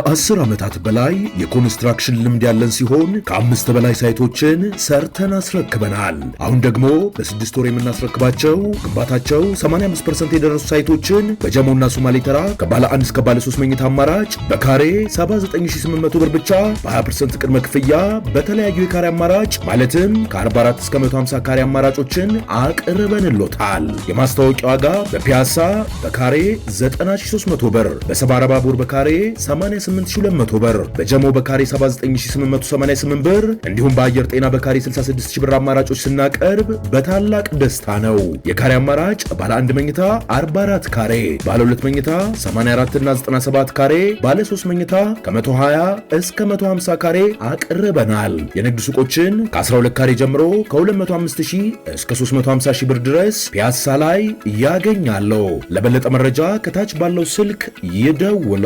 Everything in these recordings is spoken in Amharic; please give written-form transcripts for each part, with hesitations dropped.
ከ10 ዓመታት በላይ የኮንስትራክሽን ልምድ ያለን ሲሆን ከ5 በላይ ሳይቶችን ሰርተን አስረክበናል። አሁን ደግሞ በ6 ወር የምናስረክባቸው ግንባታቸው 85% የደረሱ ሳይቶችን በጀሞና ሶማሌ ተራ ከባለ 1 እስከ ባለ 3 መኝታ አማራጭ በካሬ 79800 ብር ብቻ በ20% ቅድመ ክፍያ በተለያዩ የካሬ አማራጭ ማለትም ከ44 እስከ 150 ካሬ አማራጮችን አቅርበንሎታል። የማስታወቂያ ዋጋ በፒያሳ በካሬ 90300 ብር፣ በሰባራ ባቡር በካሬ 88200 ብር፣ በጀሞ በካሬ 79888 ብር እንዲሁም በአየር ጤና በካሬ 66000 ብር አማራጮች ስናቀርብ በታላቅ ደስታ ነው። የካሬ አማራጭ ባለ 1 መኝታ 44 ካሬ፣ ባለ 2 መኝታ 84 እና 97 ካሬ፣ ባለ 3 መኝታ ከ120 እስከ 150 ካሬ አቅርበናል። የንግድ ሱቆችን ከ12 ካሬ ጀምሮ ከ205000 እስከ 350000 ብር ድረስ ፒያሳ ላይ ያገኛሉ። ለበለጠ መረጃ ከታች ባለው ስልክ ይደውሉ።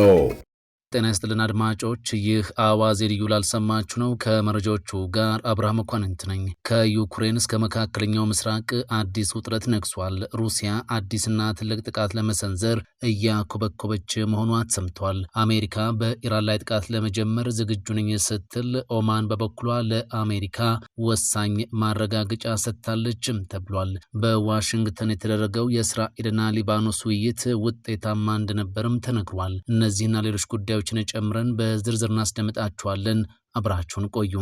ጤና ይስጥልን አድማጮች፣ ይህ አዋዜ ልዩ ላልሰማችሁ ነው። ከመረጃዎቹ ጋር አብርሃም መኳንንት ነኝ። ከዩክሬን እስከ መካከለኛው ምስራቅ አዲስ ውጥረት ነግሷል። ሩሲያ አዲስና ትልቅ ጥቃት ለመሰንዘር እያኮበኮበች መሆኗ ተሰምቷል። አሜሪካ በኢራን ላይ ጥቃት ለመጀመር ዝግጁ ነኝ ስትል፣ ኦማን በበኩሏ ለአሜሪካ ወሳኝ ማረጋገጫ ሰጥታለችም ተብሏል። በዋሽንግተን የተደረገው የእስራኤልና ሊባኖስ ውይይት ውጤታማ እንደነበርም ተነግሯል። እነዚህና ሌሎች ጉዳዮች ጨምረን በዝርዝር እናስደምጣችኋለን። አብራችሁን ቆዩ።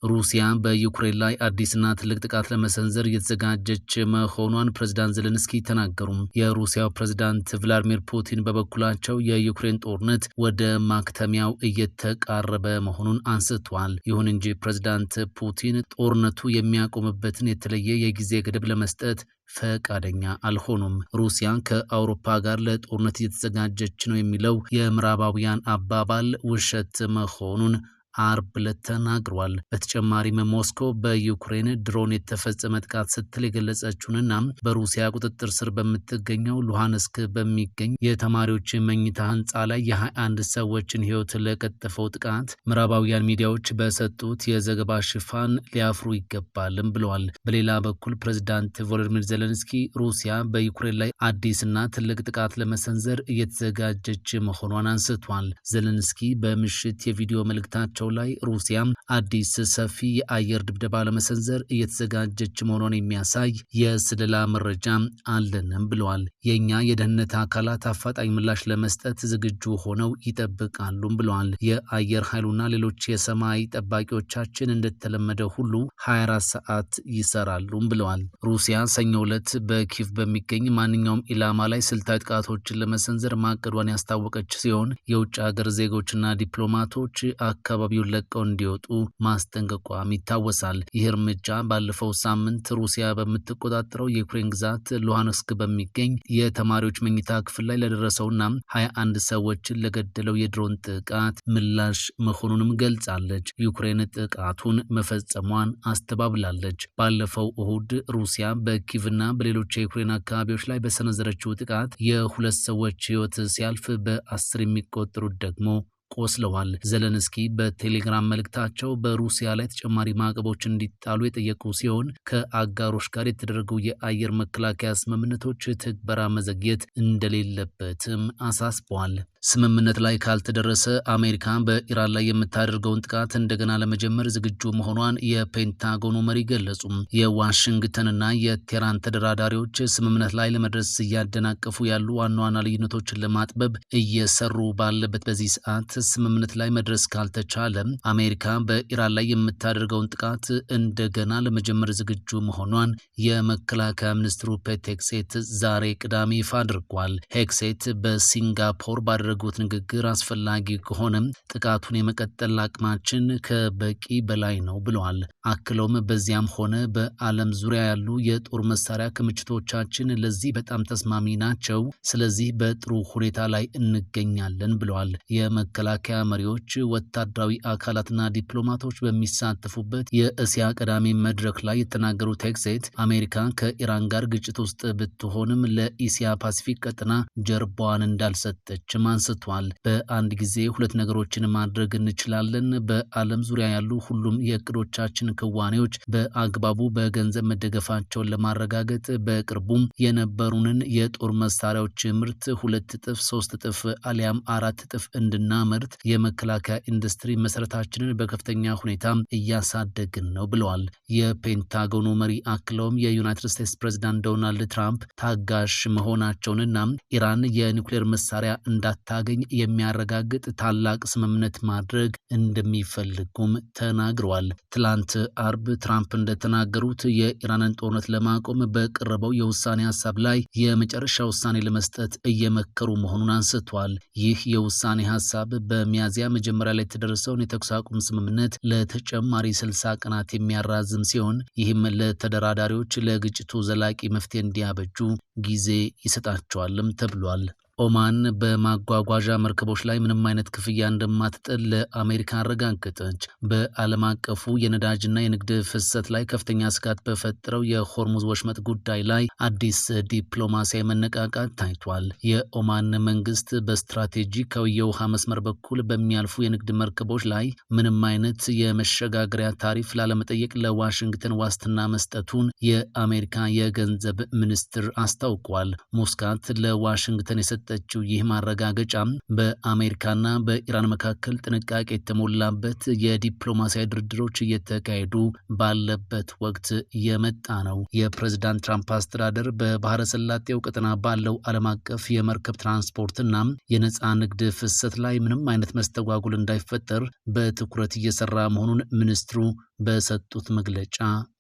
ሩሲያ በዩክሬን ላይ አዲስና ትልቅ ጥቃት ለመሰንዘር እየተዘጋጀች መሆኗን ፕሬዝዳንት ዘለንስኪ ተናገሩ። የሩሲያው ፕሬዝዳንት ቭላዲሚር ፑቲን በበኩላቸው የዩክሬን ጦርነት ወደ ማክተሚያው እየተቃረበ መሆኑን አንስተዋል። ይሁን እንጂ ፕሬዝዳንት ፑቲን ጦርነቱ የሚያቆምበትን የተለየ የጊዜ ገደብ ለመስጠት ፈቃደኛ አልሆኑም። ሩሲያ ከአውሮፓ ጋር ለጦርነት እየተዘጋጀች ነው የሚለው የምዕራባውያን አባባል ውሸት መሆኑን አርብ ዕለት ተናግሯል። በተጨማሪም ሞስኮ በዩክሬን ድሮን የተፈጸመ ጥቃት ስትል የገለጸችውንና በሩሲያ ቁጥጥር ስር በምትገኘው ሉሃንስክ በሚገኝ የተማሪዎች መኝታ ህንፃ ላይ የ21 ሰዎችን ህይወት ለቀጠፈው ጥቃት ምዕራባውያን ሚዲያዎች በሰጡት የዘገባ ሽፋን ሊያፍሩ ይገባልም ብለዋል። በሌላ በኩል ፕሬዝዳንት ቮሎዲሚር ዜሌንስኪ ሩሲያ በዩክሬን ላይ አዲስና ትልቅ ጥቃት ለመሰንዘር እየተዘጋጀች መሆኗን አንስቷል። ዜሌንስኪ በምሽት የቪዲዮ መልእክታቸው ላይ ሩሲያ አዲስ ሰፊ የአየር ድብደባ ለመሰንዘር እየተዘጋጀች መሆኗን የሚያሳይ የስለላ መረጃ አለንም ብለዋል። የኛ የደህንነት አካላት አፋጣኝ ምላሽ ለመስጠት ዝግጁ ሆነው ይጠብቃሉም ብለዋል። የአየር ኃይሉና ሌሎች የሰማይ ጠባቂዎቻችን እንደተለመደ ሁሉ 24 ሰዓት ይሰራሉም ብለዋል። ሩሲያ ሰኞ ዕለት በኪቭ በሚገኝ ማንኛውም ኢላማ ላይ ስልታዊ ጥቃቶችን ለመሰንዘር ማቀዷን ያስታወቀች ሲሆን የውጭ ሀገር ዜጎችና ዲፕሎማቶች አካባቢ ለቀው እንዲወጡ ማስጠንቀቋም ይታወሳል። ይህ እርምጃ ባለፈው ሳምንት ሩሲያ በምትቆጣጠረው የዩክሬን ግዛት ሉሃንስክ በሚገኝ የተማሪዎች መኝታ ክፍል ላይ ለደረሰውና 21 ሰዎችን ለገደለው የድሮን ጥቃት ምላሽ መሆኑንም ገልጻለች። ዩክሬን ጥቃቱን መፈጸሟን አስተባብላለች። ባለፈው እሁድ ሩሲያ በኪቭና በሌሎች የዩክሬን አካባቢዎች ላይ በሰነዘረችው ጥቃት የ2 ሰዎች ሕይወት ሲያልፍ በ10 የሚቆጠሩት ደግሞ ቆስለዋል። ዘለንስኪ በቴሌግራም መልእክታቸው በሩሲያ ላይ ተጨማሪ ማዕቀቦች እንዲጣሉ የጠየቁ ሲሆን ከአጋሮች ጋር የተደረገው የአየር መከላከያ ስምምነቶች ትግበራ መዘግየት እንደሌለበትም አሳስበዋል። ስምምነት ላይ ካልተደረሰ አሜሪካ በኢራን ላይ የምታደርገውን ጥቃት እንደገና ለመጀመር ዝግጁ መሆኗን የፔንታጎኑ መሪ ገለጹ። የዋሽንግተንና የቴህራን ተደራዳሪዎች ስምምነት ላይ ለመድረስ እያደናቀፉ ያሉ ዋና ዋና ልዩነቶችን ለማጥበብ እየሰሩ ባለበት በዚህ ሰዓት ስምምነት ላይ መድረስ ካልተቻለ አሜሪካ በኢራን ላይ የምታደርገውን ጥቃት እንደገና ለመጀመር ዝግጁ መሆኗን የመከላከያ ሚኒስትሩ ፔት ሄግሴት ዛሬ ቅዳሜ ይፋ አድርጓል። ሄግሴት በሲንጋፖር ባደረጉት ንግግር አስፈላጊ ከሆነም ጥቃቱን የመቀጠል አቅማችን ከበቂ በላይ ነው ብለዋል። አክለውም በዚያም ሆነ በዓለም ዙሪያ ያሉ የጦር መሳሪያ ክምችቶቻችን ለዚህ በጣም ተስማሚ ናቸው። ስለዚህ በጥሩ ሁኔታ ላይ እንገኛለን ብለዋል። የመከላከያ መሪዎች ወታደራዊ አካላትና ዲፕሎማቶች በሚሳተፉበት የእስያ ቀዳሚ መድረክ ላይ የተናገሩት ሄግሴት አሜሪካ ከኢራን ጋር ግጭት ውስጥ ብትሆንም ለኢሲያ ፓሲፊክ ቀጠና ጀርባዋን እንዳልሰጠችም አንስቷል። በአንድ ጊዜ ሁለት ነገሮችን ማድረግ እንችላለን። በዓለም ዙሪያ ያሉ ሁሉም የእቅዶቻችን ክዋኔዎች በአግባቡ በገንዘብ መደገፋቸውን ለማረጋገጥ በቅርቡም የነበሩንን የጦር መሳሪያዎች ምርት 2 እጥፍ 3 እጥፍ አሊያም 4 እጥፍ እንድናመርት የመከላከያ ኢንዱስትሪ መሰረታችንን በከፍተኛ ሁኔታ እያሳደግን ነው ብለዋል። የፔንታጎኑ መሪ አክለውም የዩናይትድ ስቴትስ ፕሬዝዳንት ዶናልድ ትራምፕ ታጋሽ መሆናቸውንና ኢራን የኒውክሌር መሳሪያ እንዳታገኝ የሚያረጋግጥ ታላቅ ስምምነት ማድረግ እንደሚፈልጉም ተናግረዋል። ትላንት አርብ ትራምፕ እንደተናገሩት የኢራንን ጦርነት ለማቆም በቀረበው የውሳኔ ሀሳብ ላይ የመጨረሻ ውሳኔ ለመስጠት እየመከሩ መሆኑን አንስተዋል። ይህ የውሳኔ ሀሳብ በሚያዝያ መጀመሪያ ላይ የተደረሰውን የተኩስ አቁም ስምምነት ለተጨማሪ 60 ቀናት የሚያራዝም ሲሆን ይህም ለተደራዳሪዎች ለግጭቱ ዘላቂ መፍትሄ እንዲያበጁ ጊዜ ይሰጣቸዋልም ተብሏል። ኦማን በማጓጓዣ መርከቦች ላይ ምንም አይነት ክፍያ እንደማትጥል ለአሜሪካ አረጋገጠች። በዓለም አቀፉ የነዳጅና የንግድ ፍሰት ላይ ከፍተኛ ስጋት በፈጠረው የሆርሙዝ ወሽመጥ ጉዳይ ላይ አዲስ ዲፕሎማሲያዊ መነቃቃት ታይቷል። የኦማን መንግስት በስትራቴጂካዊ የውሃ መስመር በኩል በሚያልፉ የንግድ መርከቦች ላይ ምንም አይነት የመሸጋገሪያ ታሪፍ ላለመጠየቅ ለዋሽንግተን ዋስትና መስጠቱን የአሜሪካ የገንዘብ ሚኒስትር አስታውቋል። ሞስካት ለዋሽንግተን የሰጠችው ይህ ማረጋገጫ በአሜሪካና በኢራን መካከል ጥንቃቄ የተሞላበት የዲፕሎማሲያዊ ድርድሮች እየተካሄዱ ባለበት ወቅት የመጣ ነው። የፕሬዝዳንት ትራምፕ አስተዳደር በባህረ ሰላጤው ቀጠና ባለው ዓለም አቀፍ የመርከብ ትራንስፖርትና የነፃ ንግድ ፍሰት ላይ ምንም አይነት መስተጓጉል እንዳይፈጠር በትኩረት እየሰራ መሆኑን ሚኒስትሩ በሰጡት መግለጫ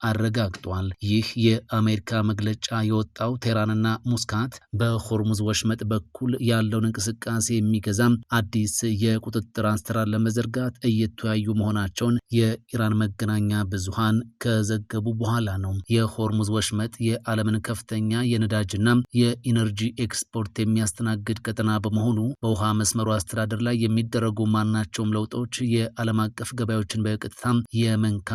አረጋግጧል። ይህ የአሜሪካ መግለጫ የወጣው ቴህራንና ሙስካት በሆርሙዝ ወሽመጥ በኩል ያለውን እንቅስቃሴ የሚገዛም አዲስ የቁጥጥር አሰራር ለመዘርጋት እየተወያዩ መሆናቸውን የኢራን መገናኛ ብዙሃን ከዘገቡ በኋላ ነው። የሆርሙዝ ወሽመጥ የዓለምን ከፍተኛ የነዳጅና የኢነርጂ ኤክስፖርት የሚያስተናግድ ቀጠና በመሆኑ በውሃ መስመሩ አስተዳደር ላይ የሚደረጉ ማናቸውም ለውጦች የዓለም አቀፍ ገበያዎችን በቀጥታ የመንካትና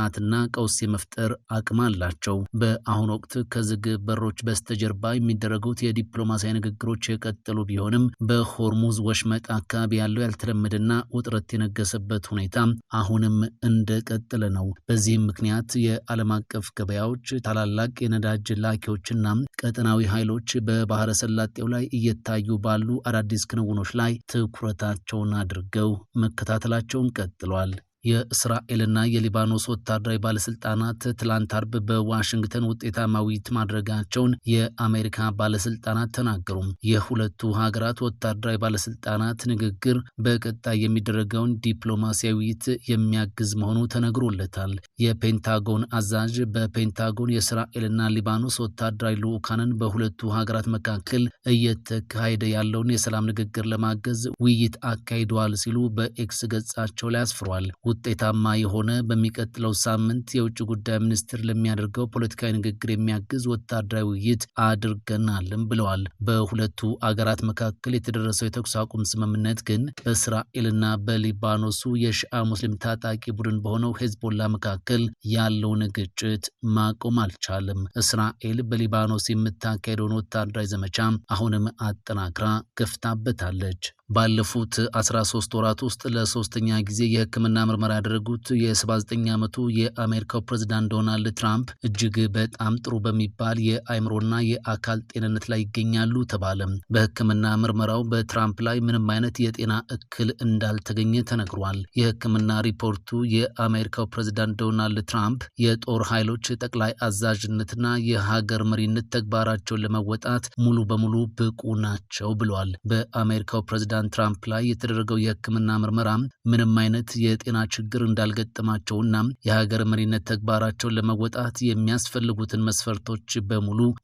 ቀውስ የመፍጠር አቅም አላቸው። በአሁኑ ወቅት ከዝግ በሮች በስተጀርባ የሚደረጉት የዲፕሎማሲያዊ ንግግሮች የቀጠሉ ቢሆንም በሆርሙዝ ወሽመጥ አካባቢ ያለው ያልተለመደና ውጥረት የነገሰበት ሁኔታ አሁንም እንደቀጠለ ነው። በዚህም ምክንያት የዓለም አቀፍ ገበያዎች ታላላቅ የነዳጅ ላኪዎችና ቀጠናዊ ኃይሎች በባህረ ሰላጤው ላይ እየታዩ ባሉ አዳዲስ ክንውኖች ላይ ትኩረታቸውን አድርገው መከታተላቸውን ቀጥሏል። የእስራኤልና የሊባኖስ ወታደራዊ ባለስልጣናት ትላንት አርብ በዋሽንግተን ውጤታማ ውይይት ማድረጋቸውን የአሜሪካ ባለስልጣናት ተናገሩ። የሁለቱ ሀገራት ወታደራዊ ባለስልጣናት ንግግር በቀጣይ የሚደረገውን ዲፕሎማሲያዊ ውይይት የሚያግዝ መሆኑ ተነግሮለታል። የፔንታጎን አዛዥ በፔንታጎን የእስራኤልና ሊባኖስ ወታደራዊ ልዑካንን በሁለቱ ሀገራት መካከል እየተካሄደ ያለውን የሰላም ንግግር ለማገዝ ውይይት አካሂደዋል ሲሉ በኤክስ ገጻቸው ላይ አስፍሯል። ውጤታማ የሆነ በሚቀጥለው ሳምንት የውጭ ጉዳይ ሚኒስትር ለሚያደርገው ፖለቲካዊ ንግግር የሚያግዝ ወታደራዊ ውይይት አድርገናልም ብለዋል። በሁለቱ አገራት መካከል የተደረሰው የተኩስ አቁም ስምምነት ግን በእስራኤልና በሊባኖሱ የሺአ ሙስሊም ታጣቂ ቡድን በሆነው ሄዝቦላ መካከል ያለውን ግጭት ማቆም አልቻለም። እስራኤል በሊባኖስ የምታካሄደውን ወታደራዊ ዘመቻ አሁንም አጠናክራ ገፍታበታለች። ባለፉት 13 ወራት ውስጥ ለሶስተኛ ጊዜ የሕክምና ምርመራ ያደረጉት የ79 ዓመቱ የአሜሪካው ፕሬዝዳንት ዶናልድ ትራምፕ እጅግ በጣም ጥሩ በሚባል የአእምሮና የአካል ጤንነት ላይ ይገኛሉ ተባለ። በሕክምና ምርመራው በትራምፕ ላይ ምንም አይነት የጤና እክል እንዳልተገኘ ተነግሯል። የሕክምና ሪፖርቱ የአሜሪካው ፕሬዝዳንት ዶናልድ ትራምፕ የጦር ኃይሎች ጠቅላይ አዛዥነትና የሀገር መሪነት ተግባራቸውን ለመወጣት ሙሉ በሙሉ ብቁ ናቸው ብሏል። በአሜሪካው ፕሬዝዳንት ትራምፕ ላይ የተደረገው የሕክምና ምርመራ ምንም አይነት የጤና ችግር እንዳልገጠማቸውና የሀገር መሪነት ተግባራቸውን ለመወጣት የሚያስፈልጉትን መስፈርቶች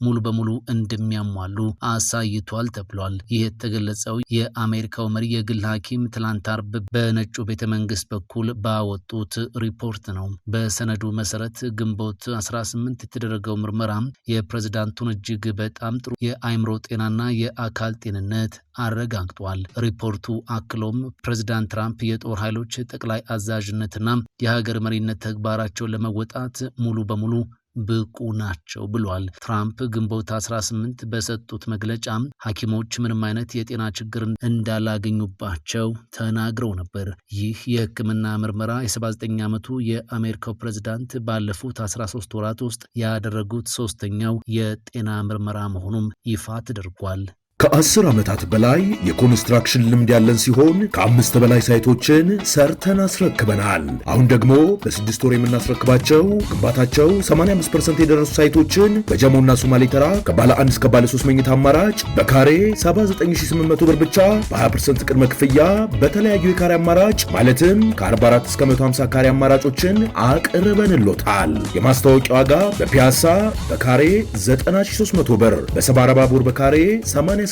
ሙሉ በሙሉ እንደሚያሟሉ አሳይቷል ተብሏል። ይህ የተገለጸው የአሜሪካው መሪ የግል ሐኪም ትላንት አርብ በነጩ ቤተ መንግስት በኩል ባወጡት ሪፖርት ነው። በሰነዱ መሰረት ግንቦት 18 የተደረገው ምርመራ የፕሬዝዳንቱን እጅግ በጣም ጥሩ የአእምሮ ጤናና የአካል ጤንነት አረጋግጧል። ሪፖርቱ አክሎም ፕሬዝዳንት ትራምፕ የጦር ኃይሎች ጠቅላይ አዛዥነትና የሀገር መሪነት ተግባራቸውን ለመወጣት ሙሉ በሙሉ ብቁ ናቸው ብሏል። ትራምፕ ግንቦት 18 በሰጡት መግለጫ ሐኪሞች ምንም አይነት የጤና ችግር እንዳላገኙባቸው ተናግረው ነበር። ይህ የሕክምና ምርመራ የ79 ዓመቱ የአሜሪካው ፕሬዝዳንት ባለፉት 13 ወራት ውስጥ ያደረጉት ሶስተኛው የጤና ምርመራ መሆኑም ይፋ ተደርጓል። ከ10 ዓመታት በላይ የኮንስትራክሽን ልምድ ያለን ሲሆን ከ5 በላይ ሳይቶችን ሰርተን አስረክበናል። አሁን ደግሞ በ6 ወር የምናስረክባቸው ግንባታቸው 85% የደረሱ ሳይቶችን በጀሞና ሶማሌ ተራ ከባለ 1 እስከ ባለ 3 መኝታ አማራጭ በካሬ 79800 ብር ብቻ በ20% ቅድመ ክፍያ በተለያዩ የካሬ አማራጭ ማለትም ከ44 እስከ 150 ካሬ አማራጮችን አቅርበንሎታል። የማስታወቂያ ዋጋ በፒያሳ በካሬ 90300 ብር፣ በሰባራ ባቡር በካሬ 88200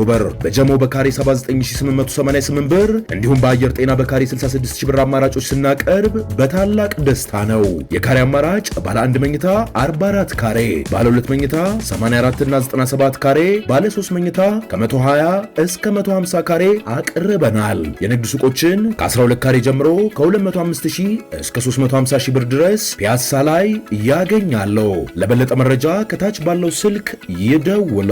ብር፣ በጀሞ በካሬ 79888 ብር እንዲሁም በአየር ጤና በካሬ 66000 ብር አማራጮች ስናቀርብ በታላቅ ደስታ ነው። የካሬ አማራጭ ባለ 1 መኝታ 44 ካሬ፣ ባለ 2 መኝታ 84 እና 97 ካሬ፣ ባለ 3 መኝታ ከ120 እስከ 150 ካሬ አቅርበናል። የንግድ ሱቆችን ከ12 ካሬ ጀምሮ ከ205000 እስከ 350000 ብር ድረስ ፒያሳ ላይ ያገኛሉ። ለበለጠ መረጃ ከታች ባለው ስልክ ይደውሉ።